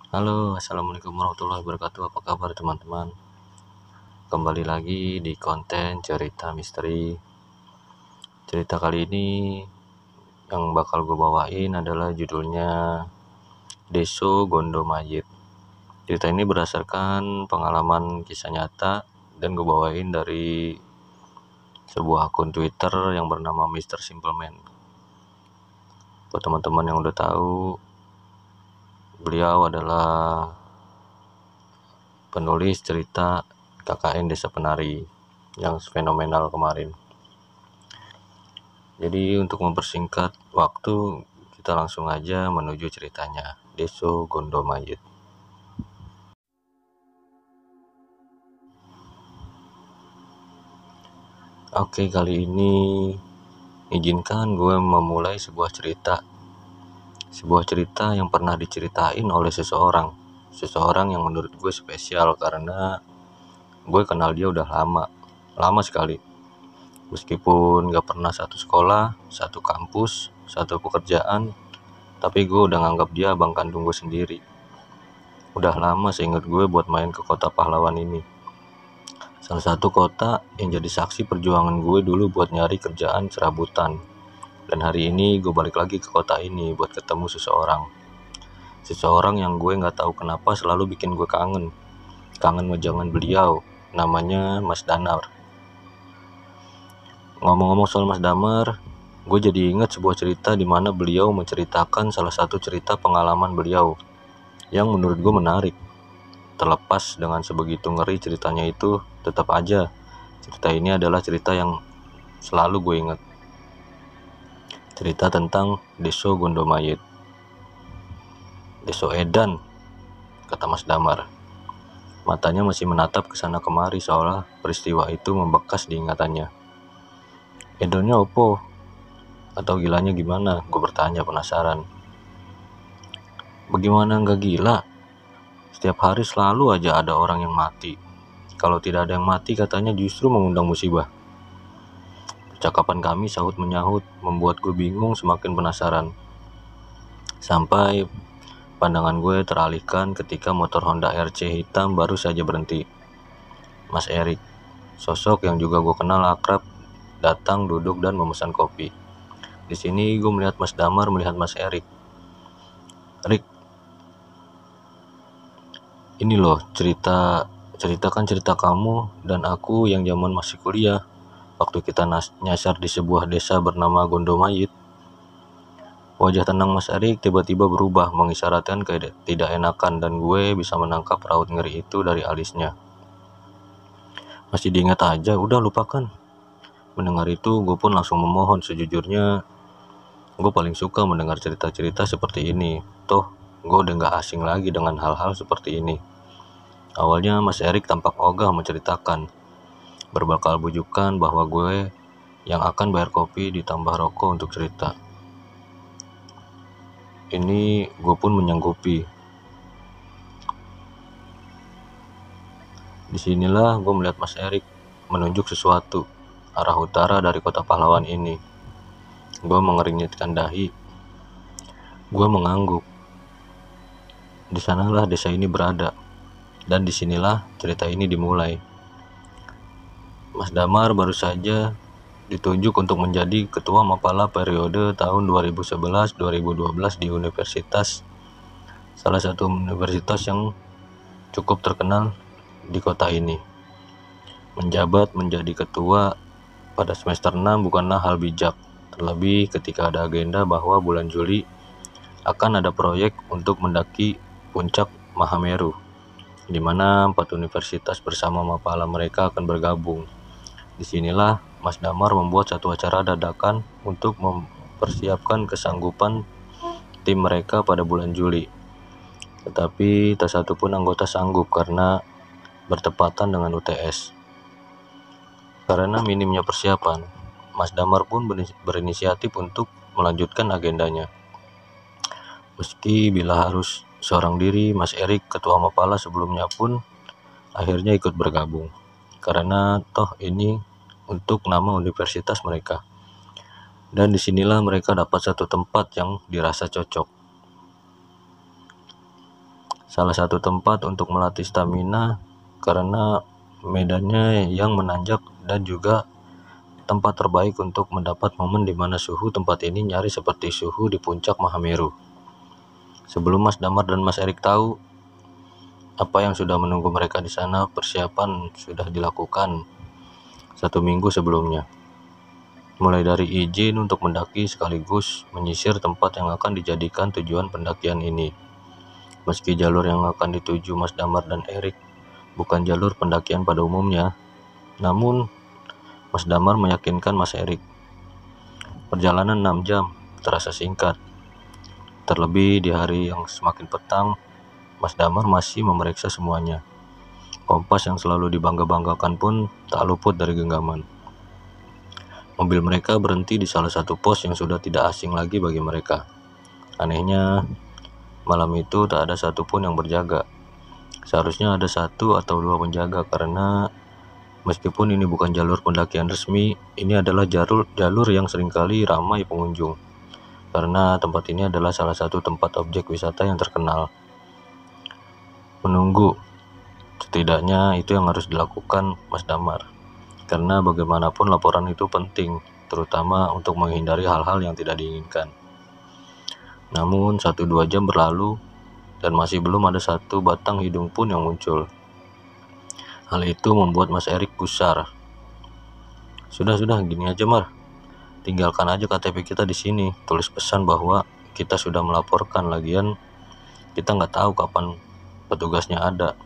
Halo, assalamualaikum warahmatullahi wabarakatuh. Apa kabar teman-teman? Kembali lagi di konten cerita misteri. Cerita kali ini yang bakal gue bawain adalah judulnya Deso Gondo Mayit. Cerita ini berdasarkan pengalaman kisah nyata dan gue bawain dari sebuah akun Twitter yang bernama Mr. Simpleman. Buat teman-teman yang udah tahu, beliau adalah penulis cerita KKN Desa Penari yang fenomenal kemarin. Jadi untuk mempersingkat waktu, kita langsung aja menuju ceritanya. Deso Gondo Mayit. Oke, kali ini izinkan gue memulai sebuah cerita. Sebuah cerita yang pernah diceritain oleh seseorang. Seseorang yang menurut gue spesial karena gue kenal dia udah lama sekali. Meskipun gak pernah satu sekolah, satu kampus, satu pekerjaan, tapi gue udah nganggap dia abang kandung gue sendiri. Udah lama seingat gue buat main ke kota pahlawan ini. Salah satu kota yang jadi saksi perjuangan gue dulu buat nyari kerjaan serabutan. Dan hari ini gue balik lagi ke kota ini buat ketemu seseorang. Seseorang yang gue gak tahu kenapa selalu bikin gue kangen. Kangen wajangan beliau, namanya Mas Danar. Ngomong-ngomong soal Mas Damar, gue jadi ingat sebuah cerita di mana beliau menceritakan salah satu cerita pengalaman beliau yang menurut gue menarik. Terlepas dengan sebegitu ngeri ceritanya itu, tetap aja cerita ini adalah cerita yang selalu gue ingat. Cerita tentang Deso Gondo Mayit. Deso Edan, kata Mas Damar. Matanya masih menatap ke sana kemari seolah peristiwa itu membekas di ingatannya. Edonnya opo? Atau gilanya gimana? Gue bertanya penasaran. Bagaimana nggak gila? Setiap hari selalu aja ada orang yang mati. Kalau tidak ada yang mati katanya justru mengundang musibah. Percakapan kami sahut menyahut membuat gue bingung semakin penasaran. Sampai pandangan gue teralihkan ketika motor Honda RC hitam baru saja berhenti. Mas Erik, sosok yang juga gue kenal akrab, datang duduk dan memesan kopi. Di sini gue melihat Mas Damar melihat Mas Erik. Rik, ini loh ceritakan cerita kamu dan aku yang zaman masih kuliah. Waktu kita nyasar di sebuah desa bernama Gondo Mayit. Wajah tenang Mas Erik tiba-tiba berubah mengisyaratkan tidak enakan dan gue bisa menangkap raut ngeri itu dari alisnya. Masih diingat aja, udah lupakan. Mendengar itu gue pun langsung memohon. Sejujurnya gue paling suka mendengar cerita-cerita seperti ini. Toh gue udah gak asing lagi dengan hal-hal seperti ini. Awalnya Mas Erik tampak ogah menceritakan, berbekal bujukan bahwa gue yang akan bayar kopi ditambah rokok untuk cerita. Ini gue pun menyanggupi. Disinilah gue melihat Mas Erik menunjuk sesuatu arah utara dari kota pahlawan ini. Gue mengeringitkan dahi. Gue mengangguk. Di sanalah desa ini berada. Dan disinilah cerita ini dimulai. Mas Damar baru saja ditunjuk untuk menjadi ketua Mapala periode tahun 2011-2012 di universitas, salah satu universitas yang cukup terkenal di kota ini. Menjabat menjadi ketua pada semester 6 bukanlah hal bijak, terlebih ketika ada agenda bahwa bulan Juli akan ada proyek untuk mendaki puncak Mahameru, di mana 4 universitas bersama Mapala mereka akan bergabung. Disinilah Mas Damar membuat satu acara dadakan untuk mempersiapkan kesanggupan tim mereka pada bulan Juli. Tetapi tak satu pun anggota sanggup karena bertepatan dengan UTS. Karena minimnya persiapan, Mas Damar pun berinisiatif untuk melanjutkan agendanya. Meski bila harus seorang diri, Mas Erik, ketua Mapala sebelumnya pun akhirnya ikut bergabung. Karena toh ini untuk nama universitas mereka. Dan disinilah mereka dapat satu tempat yang dirasa cocok. salah satu tempat untuk melatih stamina karena medannya yang menanjak dan juga tempat terbaik untuk mendapat momen di mana suhu tempat ini nyaris seperti suhu di puncak Mahameru. Sebelum Mas Damar dan Mas Erik tahu apa yang sudah menunggu mereka di sana, persiapan sudah dilakukan 1 minggu sebelumnya. Mulai dari izin untuk mendaki sekaligus menyisir tempat yang akan dijadikan tujuan pendakian ini. Meski jalur yang akan dituju Mas Damar dan Erik bukan jalur pendakian pada umumnya, namun Mas Damar meyakinkan Mas Erik. Perjalanan 6 jam terasa singkat. Terlebih di hari yang semakin petang, Mas Damar masih memeriksa semuanya. Kompas yang selalu dibangga-banggakan pun tak luput dari genggaman. Mobil mereka berhenti di salah satu pos yang sudah tidak asing lagi bagi mereka. Anehnya, malam itu tak ada satupun yang berjaga. Seharusnya ada 1 atau 2 penjaga karena meskipun ini bukan jalur pendakian resmi, ini adalah jalur yang seringkali ramai pengunjung. Karena tempat ini adalah salah satu tempat objek wisata yang terkenal. Menunggu, setidaknya itu yang harus dilakukan Mas Damar. Karena bagaimanapun laporan itu penting, terutama untuk menghindari hal-hal yang tidak diinginkan. Namun 1-2 jam berlalu dan masih belum ada satu batang hidung pun yang muncul. Hal itu membuat Mas Erik gusar. Sudah, gini aja Mar. Tinggalkan aja KTP kita di sini. Tulis pesan bahwa kita sudah melaporkan, lagian kita nggak tahu kapan petugasnya ada.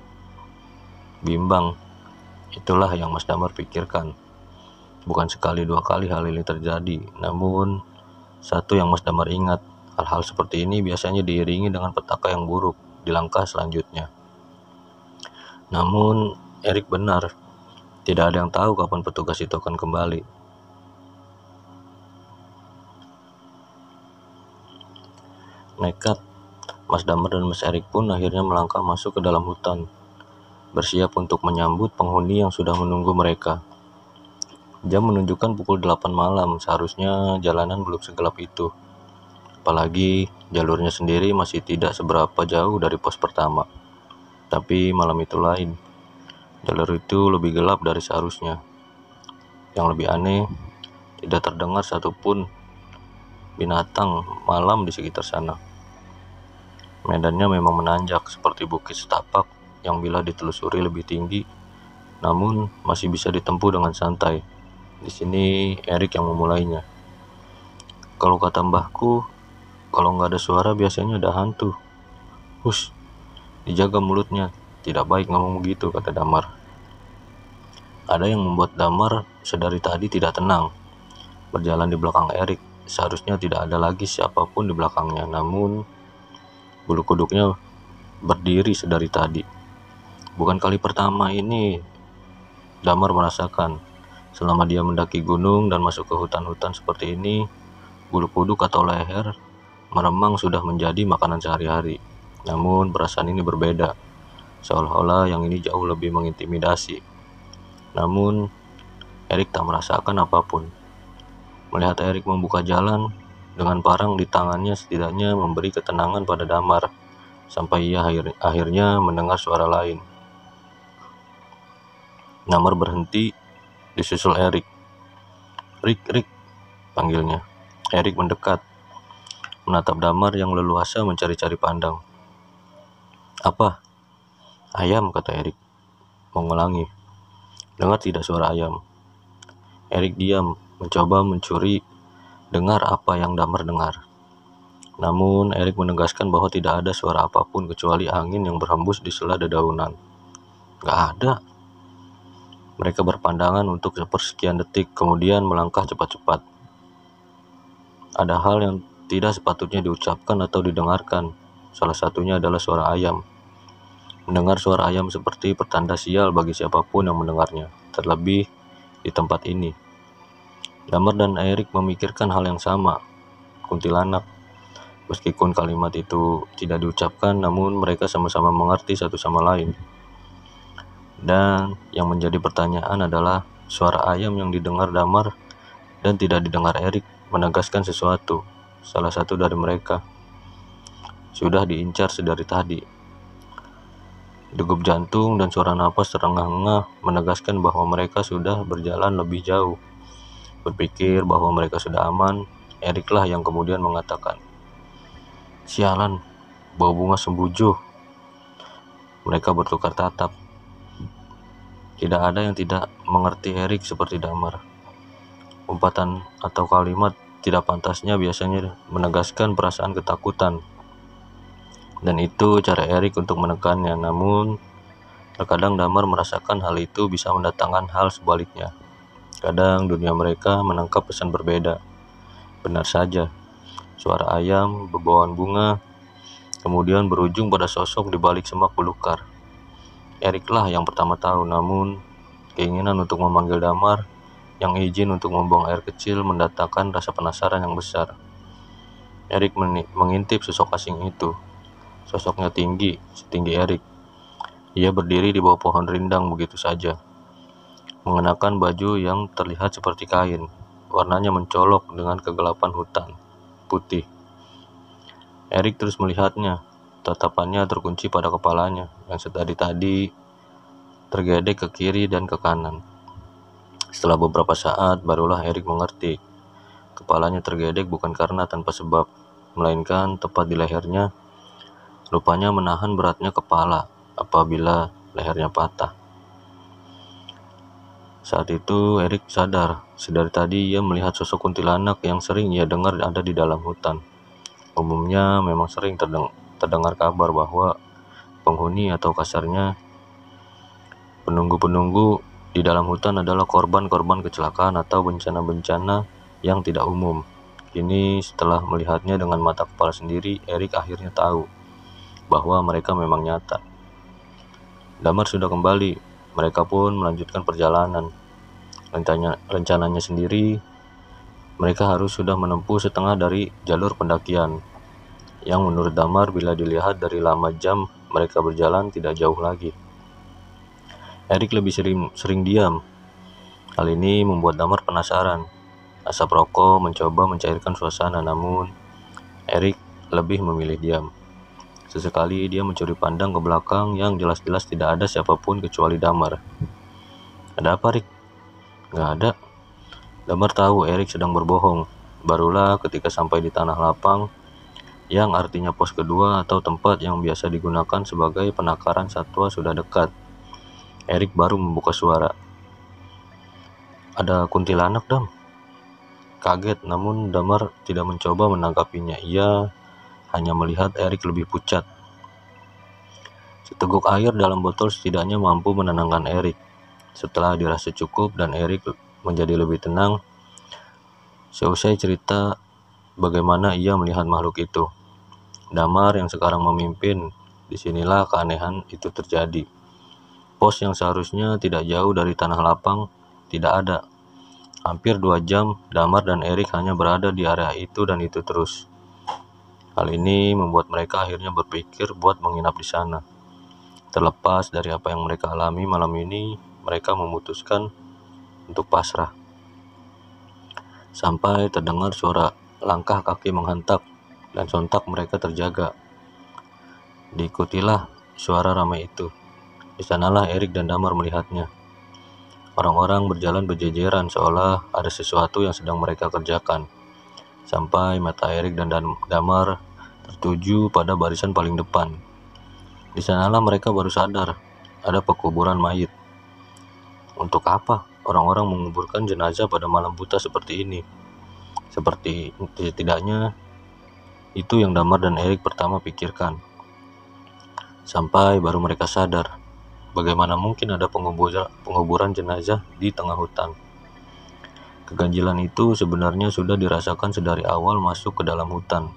Bimbang. Itulah yang Mas Damar pikirkan. Bukan sekali 2 kali hal ini terjadi, namun satu yang Mas Damar ingat, hal-hal seperti ini biasanya diiringi dengan petaka yang buruk di langkah selanjutnya. Namun Erik benar, tidak ada yang tahu kapan petugas itu akan kembali. Nekat, Mas Damar dan Mas Erik pun akhirnya melangkah masuk ke dalam hutan, bersiap untuk menyambut penghuni yang sudah menunggu mereka. Jam menunjukkan pukul 8 malam, seharusnya jalanan belum segelap itu. Apalagi jalurnya sendiri masih tidak seberapa jauh dari pos pertama. Tapi malam itu lain. Jalur itu lebih gelap dari seharusnya. Yang lebih aneh, tidak terdengar satupun binatang malam di sekitar sana. Medannya memang menanjak seperti bukit setapak yang bila ditelusuri lebih tinggi, namun masih bisa ditempuh dengan santai. Di sini Erik yang memulainya. Kalau kata mbahku, kalau nggak ada suara biasanya ada hantu. Hush, dijaga mulutnya. Tidak baik ngomong begitu, kata Damar. Ada yang membuat Damar sedari tadi tidak tenang. Berjalan di belakang Erik, seharusnya tidak ada lagi siapapun di belakangnya, namun bulu kuduknya berdiri sedari tadi. Bukan kali pertama ini Damar merasakan. Selama dia mendaki gunung dan masuk ke hutan-hutan seperti ini, bulu kuduk atau leher meremang sudah menjadi makanan sehari-hari. Namun perasaan ini berbeda, seolah-olah yang ini jauh lebih mengintimidasi. Namun Erik tak merasakan apapun. Melihat Erik membuka jalan dengan parang di tangannya setidaknya memberi ketenangan pada Damar, sampai ia akhirnya mendengar suara lain. Damar berhenti, disusul Erik. Rik, panggilnya. Erik mendekat, menatap Damar yang leluasa mencari-cari pandang. Apa? Ayam, kata Erik, mengulangi. Dengar tidak suara ayam? Erik diam, mencoba mencuri dengar apa yang Damar dengar. Namun Erik menegaskan bahwa tidak ada suara apapun kecuali angin yang berhembus di sela dedaunan. Gak ada. Mereka berpandangan untuk sepersekian detik, kemudian melangkah cepat-cepat. Ada hal yang tidak sepatutnya diucapkan atau didengarkan. Salah satunya adalah suara ayam. Mendengar suara ayam seperti pertanda sial bagi siapapun yang mendengarnya, terlebih di tempat ini. Damar dan Erik memikirkan hal yang sama, kuntilanak. Meskipun kalimat itu tidak diucapkan, namun mereka sama-sama mengerti satu sama lain. Dan yang menjadi pertanyaan adalah suara ayam yang didengar Damar dan tidak didengar Erik menegaskan sesuatu. Salah satu dari mereka sudah diincar sedari tadi. Degup jantung dan suara napas terengah-engah menegaskan bahwa mereka sudah berjalan lebih jauh. Berpikir bahwa mereka sudah aman, Erik lah yang kemudian mengatakan, "Sialan, bau bunga sembujo." Mereka bertukar tatap. Tidak ada yang tidak mengerti Erik seperti Damar. Umpatan atau kalimat tidak pantasnya biasanya menegaskan perasaan ketakutan. Dan itu cara Erik untuk menekannya. Namun, terkadang Damar merasakan hal itu bisa mendatangkan hal sebaliknya. Kadang dunia mereka menangkap pesan berbeda. Benar saja, suara ayam, bebauan bunga, kemudian berujung pada sosok di balik semak belukar. Erik lah yang pertama tahu, namun keinginan untuk memanggil Damar, yang izin untuk membuang air kecil mendatangkan rasa penasaran yang besar. Erik mengintip sosok asing itu. Sosoknya tinggi, setinggi Erik. Ia berdiri di bawah pohon rindang begitu saja, mengenakan baju yang terlihat seperti kain. Warnanya mencolok dengan kegelapan hutan putih. Erik terus melihatnya. Tatapannya terkunci pada kepalanya, yang tadi tergedek ke kiri dan ke kanan. Setelah beberapa saat, barulah Erik mengerti. Kepalanya tergedek bukan karena tanpa sebab, melainkan tepat di lehernya. Rupanya menahan beratnya kepala apabila lehernya patah. Saat itu Erik sadar, sedari tadi ia melihat sosok kuntilanak yang sering ia dengar ada di dalam hutan. Umumnya memang sering terdengar kabar bahwa penghuni atau kasarnya penunggu-penunggu di dalam hutan adalah korban-korban kecelakaan atau bencana-bencana yang tidak umum. Kini setelah melihatnya dengan mata kepala sendiri, Erik akhirnya tahu bahwa mereka memang nyata. Damar sudah kembali, mereka pun melanjutkan perjalanan. Rencananya sendiri, mereka harus sudah menempuh setengah dari jalur pendakian, yang menurut Damar bila dilihat dari lama jam mereka berjalan tidak jauh lagi. Erik lebih sering diam. Hal ini membuat Damar penasaran. Asap rokok mencoba mencairkan suasana, namun Erik lebih memilih diam. Sesekali dia mencuri pandang ke belakang yang jelas-jelas tidak ada siapapun kecuali Damar. "Ada apa, Rik?" "Nggak ada." Damar tahu Erik sedang berbohong. Barulah ketika sampai di tanah lapang, yang artinya pos kedua atau tempat yang biasa digunakan sebagai penakaran satwa sudah dekat, Erik baru membuka suara. "Ada kuntilanak, Dam." Kaget, namun Damar tidak mencoba menanggapinya. Ia hanya melihat Erik lebih pucat. Seteguk air dalam botol setidaknya mampu menenangkan Erik. Setelah dirasa cukup dan Erik menjadi lebih tenang, seusai cerita bagaimana ia melihat makhluk itu, Damar yang sekarang memimpin, disinilah keanehan itu terjadi. Pos yang seharusnya tidak jauh dari tanah lapang tidak ada. Hampir 2 jam, Damar dan Erik hanya berada di area itu dan itu terus. Hal ini membuat mereka akhirnya berpikir buat menginap di sana. Terlepas dari apa yang mereka alami malam ini, mereka memutuskan untuk pasrah. Sampai terdengar suara langkah kaki menghentak, dan sontak mereka terjaga. Diikutilah suara ramai itu. Di sanalah Erik dan Damar melihatnya. Orang-orang berjalan berjejeran seolah ada sesuatu yang sedang mereka kerjakan. Sampai mata Erik dan Damar tertuju pada barisan paling depan. Di sanalah mereka baru sadar ada pekuburan mayit. Untuk apa orang-orang menguburkan jenazah pada malam buta seperti ini? Setidaknya itu yang Damar dan Erik pertama pikirkan. Sampai baru mereka sadar, bagaimana mungkin ada penguburan jenazah di tengah hutan. Keganjilan itu sebenarnya sudah dirasakan sedari awal masuk ke dalam hutan.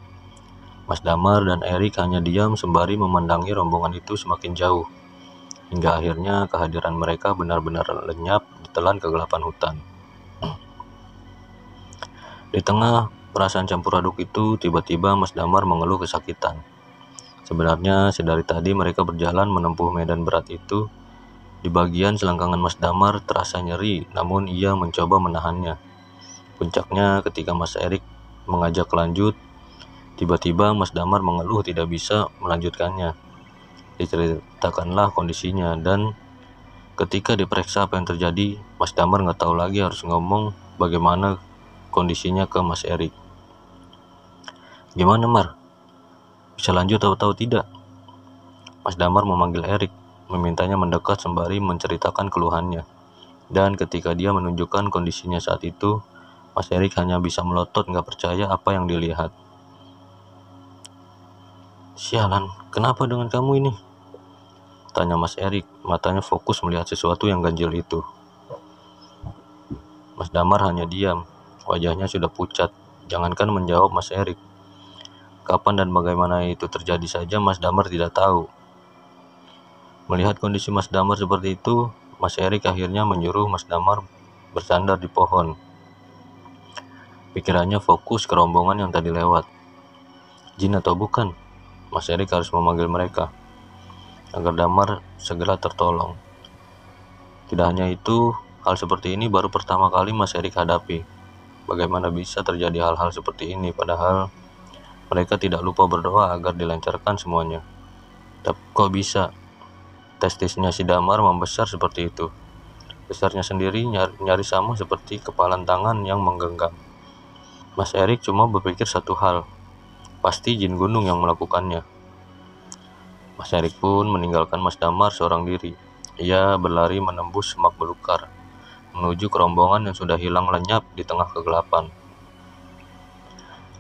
Mas Damar dan Erik hanya diam sembari memandangi rombongan itu semakin jauh, hingga akhirnya kehadiran mereka benar-benar lenyap ditelan kegelapan hutan. Di tengah perasaan campur aduk itu, tiba-tiba Mas Damar mengeluh kesakitan. Sebenarnya sedari tadi mereka berjalan menempuh medan berat itu. Di bagian selangkangan Mas Damar terasa nyeri, namun ia mencoba menahannya. Puncaknya ketika Mas Erik mengajak lanjut, tiba-tiba Mas Damar mengeluh tidak bisa melanjutkannya. Diceritakanlah kondisinya, dan ketika diperiksa apa yang terjadi, Mas Damar nggak tahu lagi harus ngomong bagaimana kondisinya ke Mas Erik. "Gimana, Mar? Bisa lanjut atau tidak?" Mas Damar memanggil Erik, memintanya mendekat sembari menceritakan keluhannya. Dan ketika dia menunjukkan kondisinya saat itu, Mas Erik hanya bisa melotot nggak percaya apa yang dilihat. "Sialan, kenapa dengan kamu ini?" tanya Mas Erik, matanya fokus melihat sesuatu yang ganjil itu. Mas Damar hanya diam, wajahnya sudah pucat. Jangankan menjawab Mas Erik, kapan dan bagaimana itu terjadi saja Mas Damar tidak tahu. Melihat kondisi Mas Damar seperti itu, Mas Erik akhirnya menyuruh Mas Damar bersandar di pohon. Pikirannya fokus ke rombongan yang tadi lewat. Jin atau bukan? Mas Erik harus memanggil mereka agar Damar segera tertolong. Tidak hanya itu, hal seperti ini baru pertama kali Mas Erik hadapi. Bagaimana bisa terjadi hal-hal seperti ini, padahal mereka tidak lupa berdoa agar dilancarkan semuanya. Tapi kok bisa? Testisnya si Damar membesar seperti itu. Besarnya sendiri nyaris sama seperti kepalan tangan yang menggenggam. Mas Erik cuma berpikir satu hal, pasti jin gunung yang melakukannya. Mas Erik pun meninggalkan Mas Damar seorang diri. Ia berlari menembus semak belukar, menuju ke rombongan yang sudah hilang lenyap di tengah kegelapan.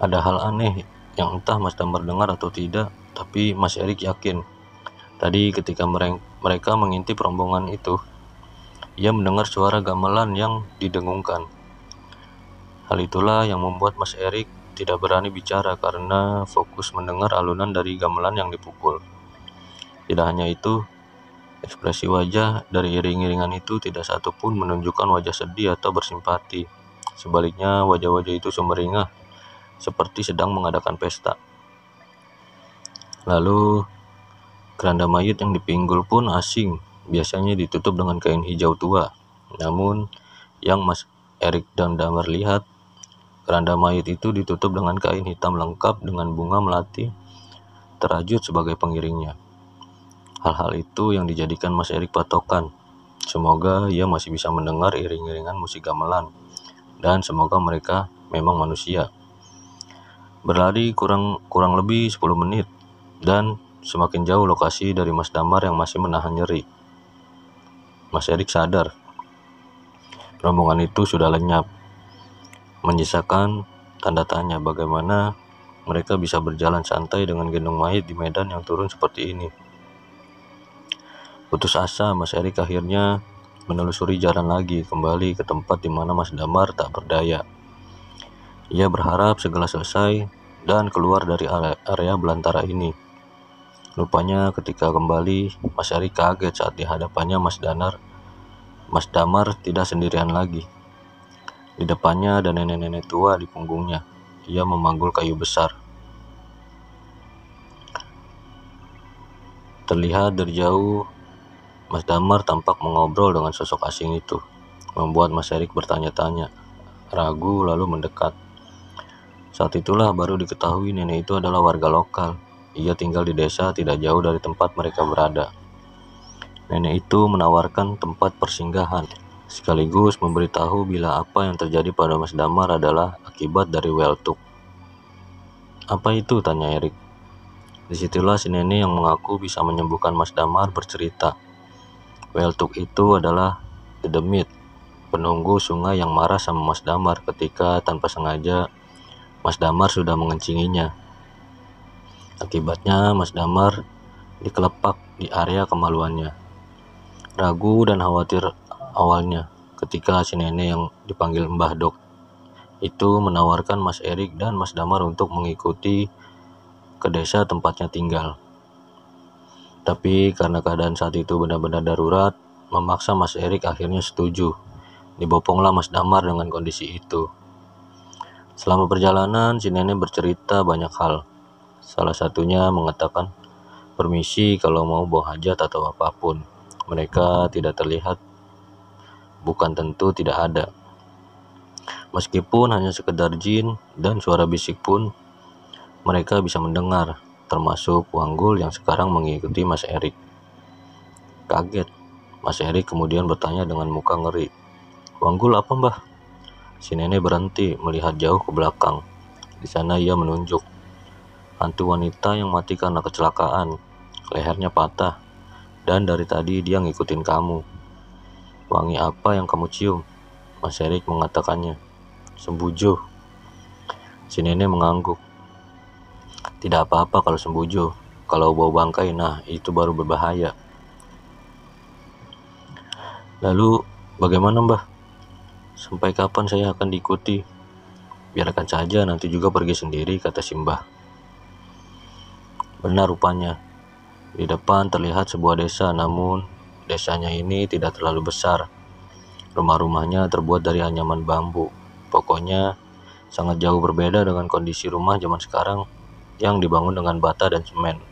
Ada hal aneh yang entah Mas Damar dengar atau tidak, tapi Mas Erik yakin. Tadi ketika mereka mengintip rombongan itu, ia mendengar suara gamelan yang didengungkan. Hal itulah yang membuat Mas Erik tidak berani bicara karena fokus mendengar alunan dari gamelan yang dipukul. Tidak hanya itu, ekspresi wajah dari iring-iringan itu tidak satu pun menunjukkan wajah sedih atau bersimpati. Sebaliknya, wajah-wajah itu sumringah, seperti sedang mengadakan pesta. Lalu, keranda mayit yang dipinggul pun asing, biasanya ditutup dengan kain hijau tua. Namun, yang Mas Erik dan Damar lihat, keranda mayit itu ditutup dengan kain hitam lengkap dengan bunga melati terajut sebagai pengiringnya. Hal-hal itu yang dijadikan Mas Erik patokan. Semoga ia masih bisa mendengar iring-iringan musik gamelan, dan semoga mereka memang manusia. Berlari kurang lebih 10 menit, dan semakin jauh lokasi dari Mas Damar yang masih menahan nyeri. Mas Erik sadar, rombongan itu sudah lenyap, menyisakan tanda tanya bagaimana mereka bisa berjalan santai dengan gendong mayit di medan yang turun seperti ini. Putus asa, Mas Erik akhirnya menelusuri jalan lagi kembali ke tempat di mana Mas Damar tak berdaya. Ia berharap segera selesai dan keluar dari area belantara ini. Rupanya ketika kembali, Mas Erik kaget saat di hadapannya Mas Damar tidak sendirian lagi. Di depannya ada nenek-nenek tua di punggungnya. Ia memanggul kayu besar. Terlihat dari jauh, Mas Damar tampak mengobrol dengan sosok asing itu, membuat Mas Erik bertanya-tanya, ragu lalu mendekat. Saat itulah baru diketahui nenek itu adalah warga lokal. Ia tinggal di desa tidak jauh dari tempat mereka berada. Nenek itu menawarkan tempat persinggahan, sekaligus memberitahu bila apa yang terjadi pada Mas Damar adalah akibat dari Weltuk. "Apa itu?" tanya Erik. Disitulah si nenek yang mengaku bisa menyembuhkan Mas Damar bercerita. Weltuk itu adalah Dedemit, penunggu sungai yang marah sama Mas Damar ketika tanpa sengaja Mas Damar sudah mengencinginya. Akibatnya Mas Damar dikelepak di area kemaluannya. Ragu dan khawatir awalnya ketika si nenek yang dipanggil Mbah Dok itu menawarkan Mas Erik dan Mas Damar untuk mengikuti ke desa tempatnya tinggal. Tapi karena keadaan saat itu benar-benar darurat, memaksa Mas Erik akhirnya setuju. Diboponglah Mas Damar dengan kondisi itu. Selama perjalanan, si nenek bercerita banyak hal. Salah satunya mengatakan, permisi kalau mau buang hajat atau apapun. Mereka tidak terlihat, bukan tentu tidak ada. Meskipun hanya sekedar jin dan suara bisik pun, mereka bisa mendengar. termasuk Wanggul yang sekarang mengikuti Mas Erik. Kaget, Mas Erik kemudian bertanya dengan muka ngeri, "Wanggul apa, Mbah?" Si nenek berhenti melihat jauh ke belakang. Di sana ia menunjuk. Hantu wanita yang mati karena kecelakaan. Lehernya patah. Dan dari tadi dia ngikutin kamu. "Wangi apa yang kamu cium?" Mas Erik mengatakannya. "Sembujo." Si nenek mengangguk. "Tidak apa-apa kalau sembujo. Kalau bau bangkai, nah itu baru berbahaya." "Lalu bagaimana, Mbah? Sampai kapan saya akan diikuti?" "Biarkan saja, nanti juga pergi sendiri," kata Simbah. Benar rupanya. Di depan terlihat sebuah desa, namun desanya ini tidak terlalu besar. Rumah-rumahnya terbuat dari anyaman bambu. Pokoknya sangat jauh berbeda dengan kondisi rumah zaman sekarang yang dibangun dengan bata dan semen.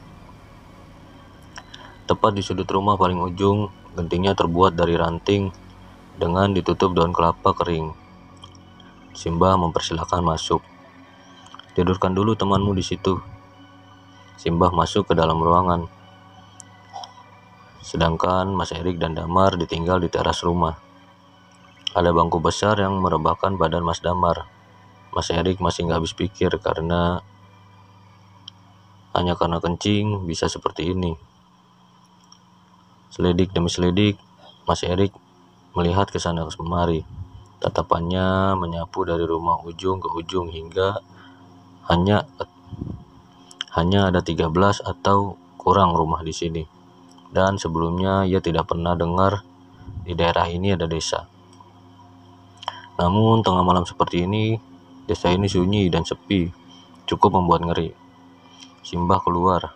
Tepat di sudut rumah paling ujung, gentingnya terbuat dari ranting dengan ditutup daun kelapa kering. Simbah mempersilahkan masuk. "Tidurkan dulu temanmu di situ." Simbah masuk ke dalam ruangan. Sedangkan Mas Erik dan Damar ditinggal di teras rumah. Ada bangku besar yang merebahkan badan Mas Damar. Mas Erik masih nggak habis pikir hanya karena kencing bisa seperti ini. Selidik demi selidik, Mas Erik melihat ke sana kemari. Tatapannya menyapu dari rumah ujung ke ujung hingga hanya ada 13 atau kurang rumah di sini. Dan sebelumnya ia tidak pernah dengar di daerah ini ada desa. Namun tengah malam seperti ini, desa ini sunyi dan sepi, cukup membuat ngeri. Simbah keluar,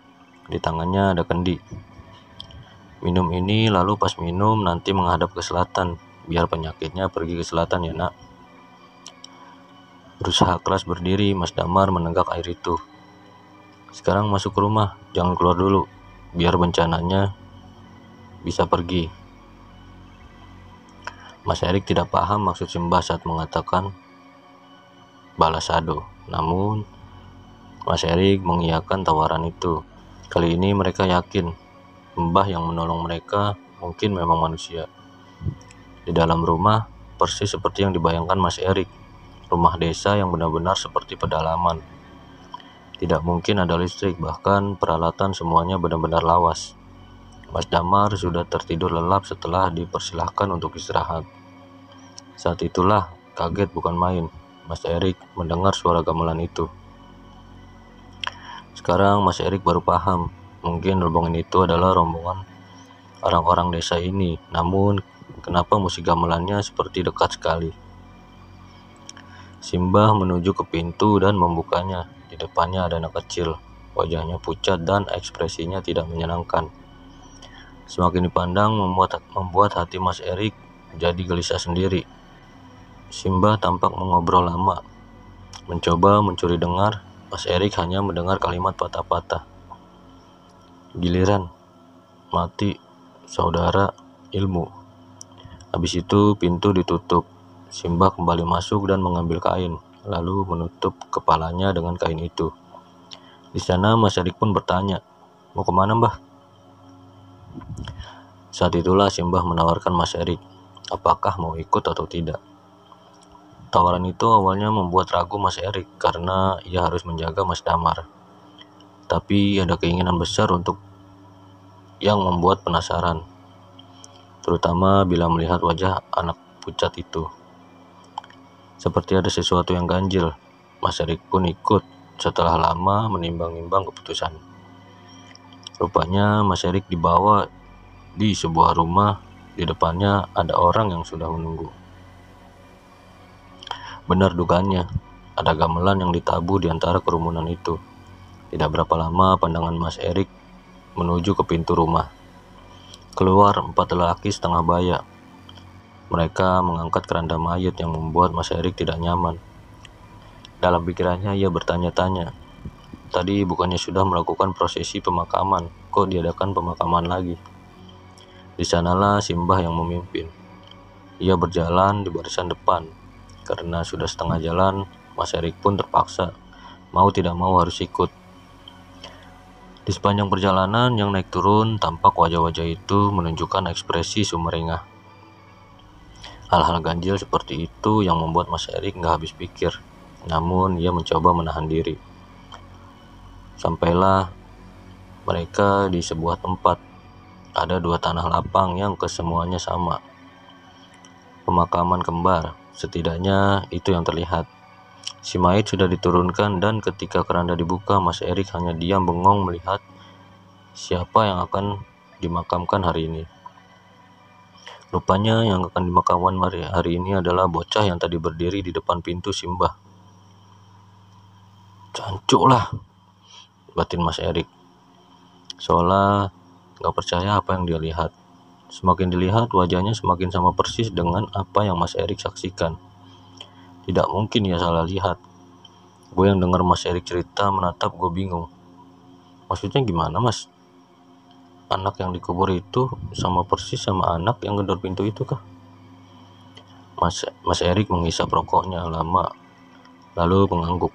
di tangannya ada kendi. "Minum ini, lalu pas minum nanti menghadap ke selatan, biar penyakitnya pergi ke selatan ya, Nak." Berusaha keras berdiri, Mas Damar menenggak air itu. "Sekarang masuk ke rumah, jangan keluar dulu, biar bencananya bisa pergi." Mas Erik tidak paham maksud Simbah saat mengatakan balasado. Namun Mas Erik mengiyakan tawaran itu. Kali ini mereka yakin Mbah yang menolong mereka mungkin memang manusia. Di dalam rumah persis seperti yang dibayangkan Mas Erik. Rumah desa yang benar-benar seperti pedalaman. Tidak mungkin ada listrik, bahkan peralatan semuanya benar-benar lawas. Mas Damar sudah tertidur lelap setelah dipersilahkan untuk istirahat. Saat itulah kaget bukan main Mas Erik mendengar suara gamelan itu. Sekarang Mas Erik baru paham, mungkin rombongan itu adalah rombongan orang-orang desa ini. Namun kenapa musik gamelannya seperti dekat sekali? Simbah menuju ke pintu dan membukanya. Di depannya ada anak kecil, wajahnya pucat dan ekspresinya tidak menyenangkan. Semakin dipandang membuat hati Mas Erik jadi gelisah sendiri. Simbah tampak mengobrol lama, mencoba mencuri dengar. Mas Erik hanya mendengar kalimat patah-patah. "Giliran, mati, saudara, ilmu." Habis itu pintu ditutup. Simbah kembali masuk dan mengambil kain, lalu menutup kepalanya dengan kain itu. Di sana Mas Erik pun bertanya, "Mau kemana, Mbah?" Saat itulah Simbah menawarkan Mas Erik, apakah mau ikut atau tidak. Tawaran itu awalnya membuat ragu Mas Erik karena ia harus menjaga Mas Damar. Tapi ada keinginan besar yang membuat penasaran, terutama bila melihat wajah anak pucat itu. Seperti ada sesuatu yang ganjil. Mas Erik pun ikut setelah lama menimbang-nimbang keputusan. Rupanya Mas Erik dibawa di sebuah rumah. Di depannya ada orang yang sudah menunggu. Benar dugaannya, ada gamelan yang ditabuh di antara kerumunan itu. Tidak berapa lama pandangan Mas Erik menuju ke pintu rumah. Keluar 4 lelaki setengah baya. Mereka mengangkat keranda mayat yang membuat Mas Erik tidak nyaman. Dalam pikirannya ia bertanya-tanya, tadi bukannya sudah melakukan prosesi pemakaman, kok diadakan pemakaman lagi? Di sanalah Simbah yang memimpin. Ia berjalan di barisan depan. Karena sudah setengah jalan, Mas Erik pun terpaksa mau tidak mau harus ikut. Di sepanjang perjalanan yang naik turun, tampak wajah-wajah itu menunjukkan ekspresi sumringah. Hal-hal ganjil seperti itu yang membuat Mas Erik nggak habis pikir. Namun ia mencoba menahan diri. Sampailah mereka di sebuah tempat. Ada 2 tanah lapang yang kesemuanya sama. Pemakaman kembar, setidaknya itu yang terlihat. Si mayat sudah diturunkan dan ketika keranda dibuka, Mas Erik hanya diam bengong melihat siapa yang akan dimakamkan hari ini. Rupanya yang akan dimakamkan hari ini adalah bocah yang tadi berdiri di depan pintu Simbah. Cancuk lah, batin Mas Erik. Seolah gak percaya apa yang dia lihat. Semakin dilihat, wajahnya semakin sama persis dengan apa yang Mas Erik saksikan. Tidak mungkin ia salah lihat. Gue yang dengar Mas Erik cerita menatap gue bingung. Maksudnya gimana, Mas? Anak yang dikubur itu sama persis sama anak yang gedor pintu itu kah? Mas Erik menghisap rokoknya lama, lalu mengangguk.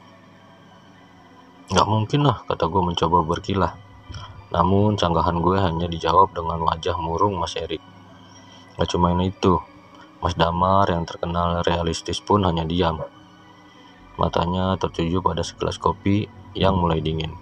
Gak mungkin lah, kata gue mencoba berkilah. Namun sanggahan gue hanya dijawab dengan wajah murung Mas Erik. Gak cuma itu, Mas Damar yang terkenal realistis pun hanya diam. Matanya tertuju pada segelas kopi yang mulai dingin.